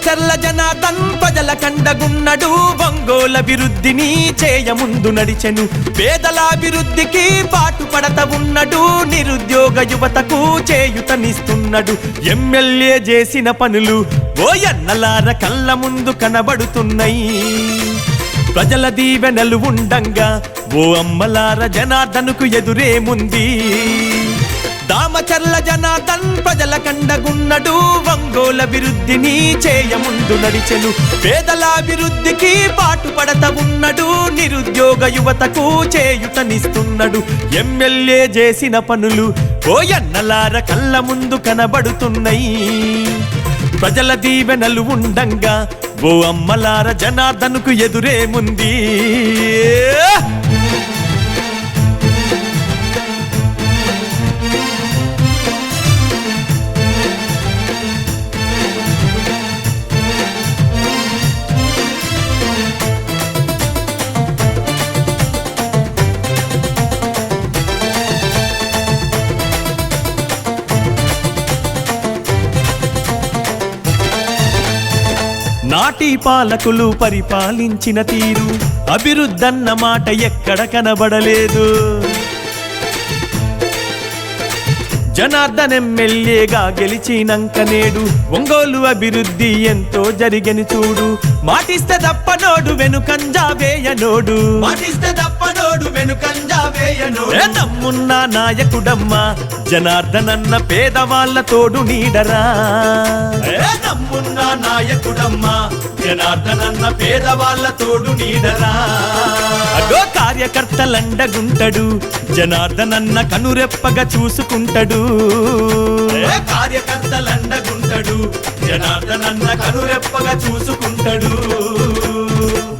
దామచర్ల జనార్దన్ ప్రజల కండగున్నడు ఒంగోల అభివృద్ధిని చేయముందు నడిచెను పేదల అభివృద్ధికి పాటుపడత ఉన్నడు నిరుద్యోగ యువతకు చేయుతనిస్తున్నాడు ఎమ్మెల్యే చేసిన పనులు ఓ ఎన్నలార కళ్ళ ముందు కనబడుతున్నాయి ప్రజల దీవెనలు ఉండంగా ఓ అమ్మలార జనార్దనుకు ఎదురేముంది దామచర్ల జనార్దన్ ప్రజల కండగున్నడు ఒంగోల అభివృద్ధిని చేయముందు నడిచెను పేదల అభివృద్ధికి పాటుపడత ఉన్నడు నిరుద్యోగ యువతకు చేయుతనిస్తున్నాడు ఎమ్మెల్యే చేసిన పనులు ఓ ఎన్నలార కళ్ళ ముందు కనబడుతున్నాయి ప్రజల దీవెనలు ఉండంగా ఓ అమ్మలార జనార్దనుకు ఎదురేముంది నాటి పాలకులు పరిపాలించిన తీరు అభివృద్ధన్న మాట ఎక్కడ కనబడలేదు జనార్దన్ ఎమ్మెల్యేగా గెలిచినంక నేడు ఒంగోలు అభివృద్ధి ఎంతో జరిగని చూడు మాటిస్తే తప్పనోడు వెనుకంజా వేయనోడు దమ్మున్న నాయకుడమ్మా జనార్దన్ అన్న పేదవాళ్ళ తోడు నీడరా దమ్మున్న నాయకుడమ్మా జనార్దన్ అన్న పేదవాళ్ళ తోడు నీడరా అగో కార్యకర్తలండగుంటడు జనార్దన్ అన్న కనురెప్పగా చూసుకుంటాడు కార్యకర్తలండగుంటడు జనార్దన్ అన్న కనురెప్పగా చూసుకుంటాడు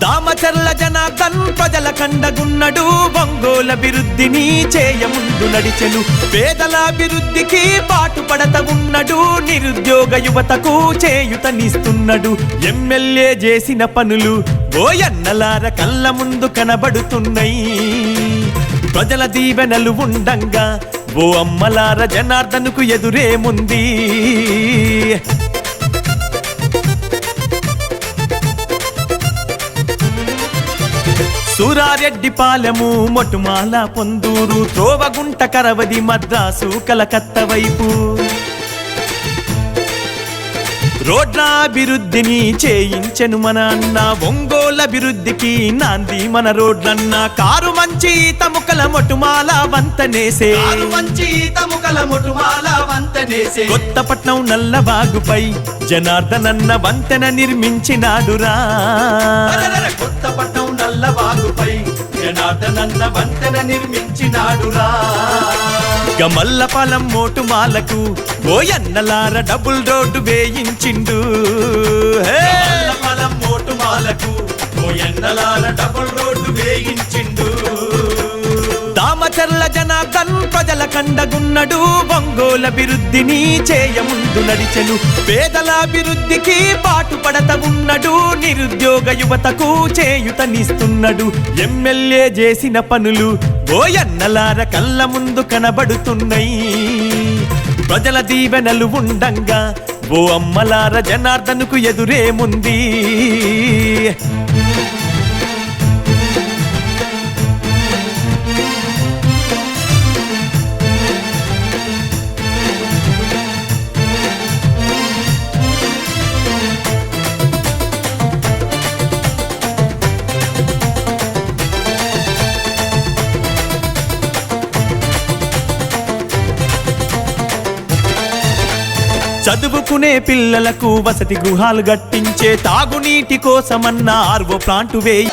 దామచర్ల జనార్దన్ ప్రజల కండగున్నడు ఒంగోల అభివృద్ధిని చేయముందు నడిచెను పేదల అభివృద్ధికి పాటుపడత ఉన్నడు నిరుద్యోగ యువతకు చేయుతనిస్తున్నాడు ఎమ్మెల్యే చేసిన పనులు ఓ ఎన్నలార కళ్ళ ముందు కనబడుతున్నాయి ప్రజల దీవెనలు ఉండంగా ఓ అమ్మలార జనార్దనుకు ఎదురేముంది సూరారెడ్డిపాలెము మొటుమాల పొందూరు త్రోవగుంట కరవది మద్రాసు కలకత్తా వైపు రోడ్ల అభివృద్ధిని చేయించెను మన అన్న ఒంగోలు అభివృద్ధికి నాంది మన రోడ్లన్న కారు మంచి తముకల మొటుమాల వంతనేసే కొత్తపట్నం నల్లబాగుపై జనార్దన్ అన్న వంతెన నిర్మించినాడురా కొత్తపట్నం నల్లబాగుపై జనార్దన్ అన్న వంతెన నిర్మించినాడురా గమల్లపాలెం మోటుమాలకు ఓ ఎన్నలార డబుల్ రోడ్డు వేయించిండు గమల్లపాలెం మోటుమాలకు ఓ ఎన్నలార డబుల్ రోడ్డు వేయించిండు దామచర్ల జనార్దన్ ప్రజల కండగున్నడు ఒంగోలు అభివృద్ధిని చేయముందు నడిచెను పేదల అభివృద్ధికి పాటుపడత ఉన్నడు నిరుద్యోగ యువతకు చేయుతనిస్తున్నాడు ఎమ్మెల్యే చేసిన పనులు ఓ ఎన్నలార కళ్ళ ముందు కనబడుతున్నాయి ప్రజల దీవెనలు ఉండంగా ఓ అమ్మలార జనార్దనుకు ఎదురేముంది చదువుకునే పిల్లలకు వసతి గృహాలు కట్టించే తాగునీటి కోసమన్న ఆర్వో ప్లాంటు వేయి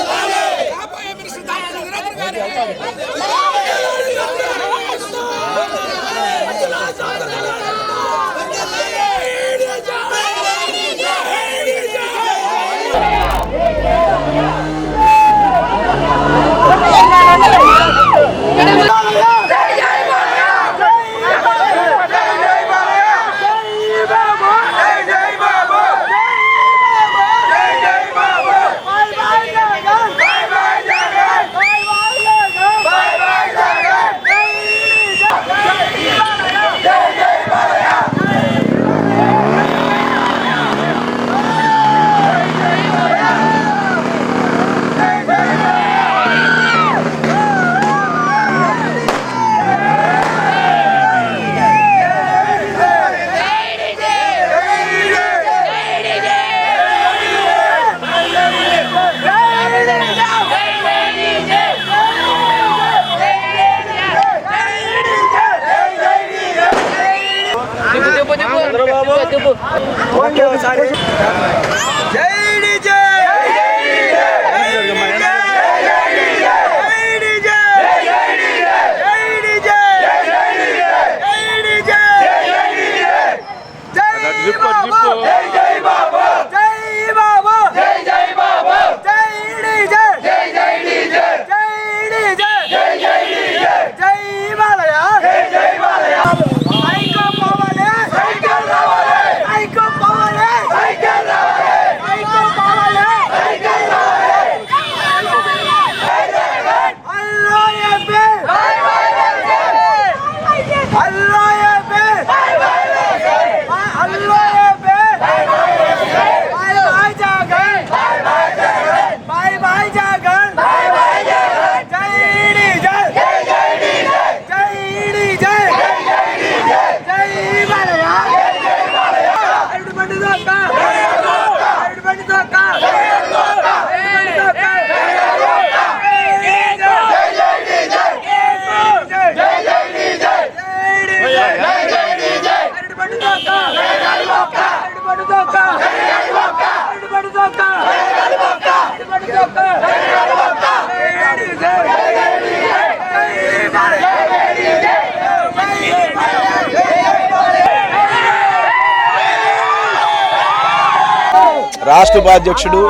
రాష్ట్ర ఉపాధ్యక్షుడు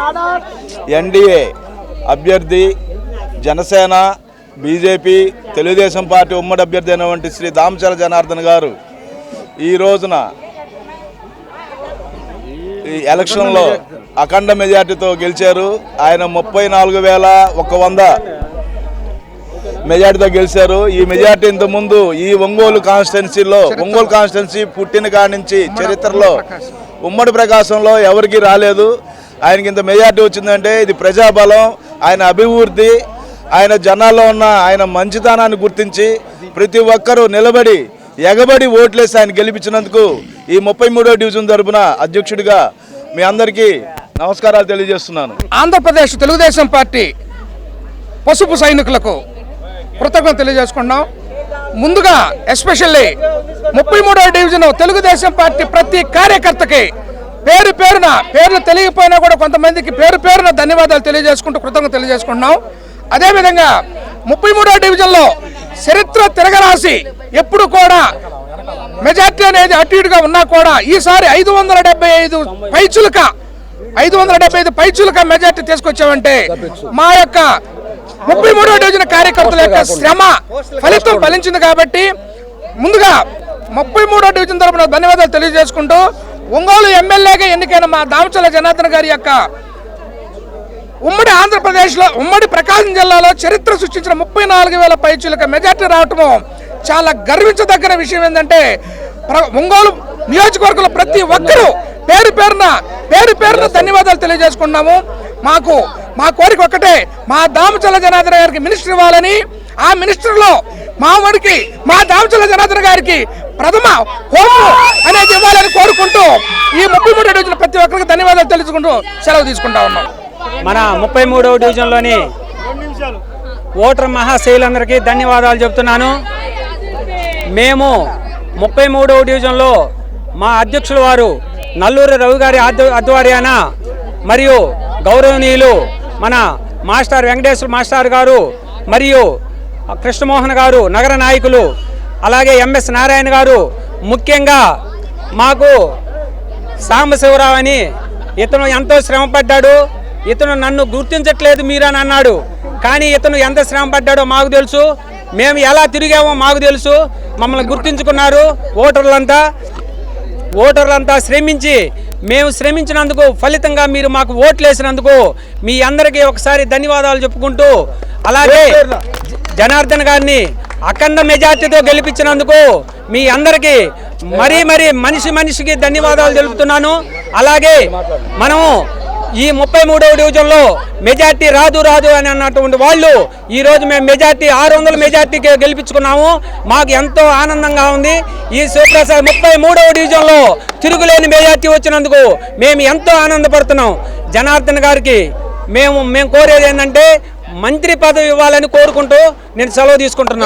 ఎన్డీఏ అభ్యర్థి జనసేన బీజేపీ తెలుగుదేశం పార్టీ ఉమ్మడి అభ్యర్థి అయినటువంటి శ్రీ దామచల జనార్దన్ గారు ఈ రోజున ఈ ఎలక్షన్లో అఖండ మెజార్టీతో గెలిచారు. ఆయన 34,100 మెజార్టీతో గెలిచారు. ఈ మెజార్టీ ఇంతకుముందు ఈ ఒంగోలు కాన్స్టిట్యున్సీ పుట్టిన కాడి నుంచి చరిత్రలో ఉమ్మడి ప్రకాశంలో ఎవరికి రాలేదు. ఆయనకి ఇంత మెజార్టీ వచ్చిందంటే ఇది ప్రజాబలం, ఆయన అభివృద్ధి, ఆయన జనాల్లో ఉన్న ఆయన మంచితనాన్ని గుర్తించి ప్రతి ఒక్కరూ నిలబడి ఎగబడి ఓట్లేసి ఆయన గెలిపించినందుకు ఈ 33వ డివిజన్ తరపున అధ్యక్షుడిగా మీ అందరికీ నమస్కారాలు తెలియజేస్తున్నాను. ఆంధ్రప్రదేశ్ తెలుగుదేశం పార్టీ పసుపు సైనికులకు కృతజ్ఞతలు తెలియజేసుకున్నాం. ముందుగా ఎస్పెషల్లీ 33వ డివిజన్ తెలుగుదేశం పార్టీ ప్రతి కార్యకర్తకి పేర్లు తెలియకపోయినా కూడా కొంతమందికి పేరున ధన్యవాదాలు తెలియజేసుకుంటూ కృతజ్ఞత తెలియజేసుకుంటున్నాం. అదేవిధంగా 33వ డివిజన్లో చరిత్ర తిరగరాసి ఎప్పుడు కూడా మెజార్టీ అనేది అటు ఇటుగా ఉన్నా కూడా ఈసారి 575 పైచులక మెజార్టీ తీసుకొచ్చామంటే మా యొక్క 33వ డివిజన్ కార్యకర్తల యొక్క శ్రమ ఫలితం ఫలించింది. కాబట్టి ముందుగా 33వ డివిజన్ తరపున ధన్యవాదాలు తెలియజేసుకుంటూ ఒంగోలు ఎమ్మెల్యేగా ఎన్నికైన మా దామచల జనార్దన్ గారి యొక్క ఉమ్మడి ఆంధ్రప్రదేశ్లో ఉమ్మడి ప్రకాశం జిల్లాలో చరిత్ర సృష్టించిన 34,000 పైచులక మెజార్టీ రావటము చాలా గర్వించదగిన విషయం. ఏంటంటే ఒంగోలు నియోజకవర్గంలో ప్రతి ఒక్కరూ పేరున ధన్యవాదాలు తెలియజేసుకున్నాము. మా కోరిక ఒక్కటే, మా దామచల జనార్దన్ గారికి మినిస్టర్ ఇవ్వాలని, ఆ మినిస్టర్లో మా దామచల జనార్దన్ గారికి ప్రథమ హోము అనేది ఇవ్వాలని కోరుకుంటూ ఈ 33వ డివిజన్ ప్రతి ఒక్కరికి ధన్యవాదాలు తెలుసుకుంటూ సెలవు తీసుకుంటా ఉన్నాం. మన 33వ డివిజన్లోని ఓటర్ మహాశైలందరికీ ధన్యవాదాలు చెప్తున్నాను. మేము 33వ డివిజన్లో మా అధ్యక్షుల వారు నల్లూరి రవి గారి ఆధ్వర్యాన మరియు గౌరవనీయులు మన మాస్టర్ వెంకటేశ్వర మాస్టర్ గారు మరియు కృష్ణమోహన్ గారు నగర నాయకులు, అలాగే ఎంఎస్ నారాయణ గారు, ముఖ్యంగా మాకు సాంబశివరావు అని ఇతను ఎంతో శ్రమపడ్డాడు. ఇతను నన్ను గుర్తించట్లేదు మీరని అన్నాడు, కానీ ఇతను ఎంత శ్రమ పడ్డాడో మాకు తెలుసు. మేము ఎలా తిరిగామో మాకు తెలుసు. మమ్మల్ని గుర్తించుకున్నారు ఓటర్లంతా శ్రమించి, మేము శ్రమించినందుకు ఫలితంగా మీరు మాకు ఓట్లు వేసినందుకు మీ అందరికీ ఒకసారి ధన్యవాదాలు చెప్పుకుంటూ, అలాగే జనార్దన్ గారిని అఖండ మెజార్టీతో గెలిపించినందుకు మీ అందరికీ మరీ మనిషికి ధన్యవాదాలు తెలుపుతున్నాను. అలాగే మనము ఈ 33వ డివిజన్లో మెజార్టీ రాదు అని అన్నటువంటి వాళ్ళు ఈరోజు మేము మెజార్టీ 600 మెజార్టీకి గెలిపించుకున్నాము. మాకు ఎంతో ఆనందంగా ఉంది. ఈ శివప్రసాద్ 33వ డివిజన్లో తిరుగులేని మెజార్టీ వచ్చినందుకు మేము ఎంతో ఆనందపడుతున్నాం. జనార్దన్ గారికి మేము కోరేది ఏంటంటే మంత్రి పదవి ఇవ్వాలని కోరుకుంటూ నేను సెలవు తీసుకుంటున్నాను.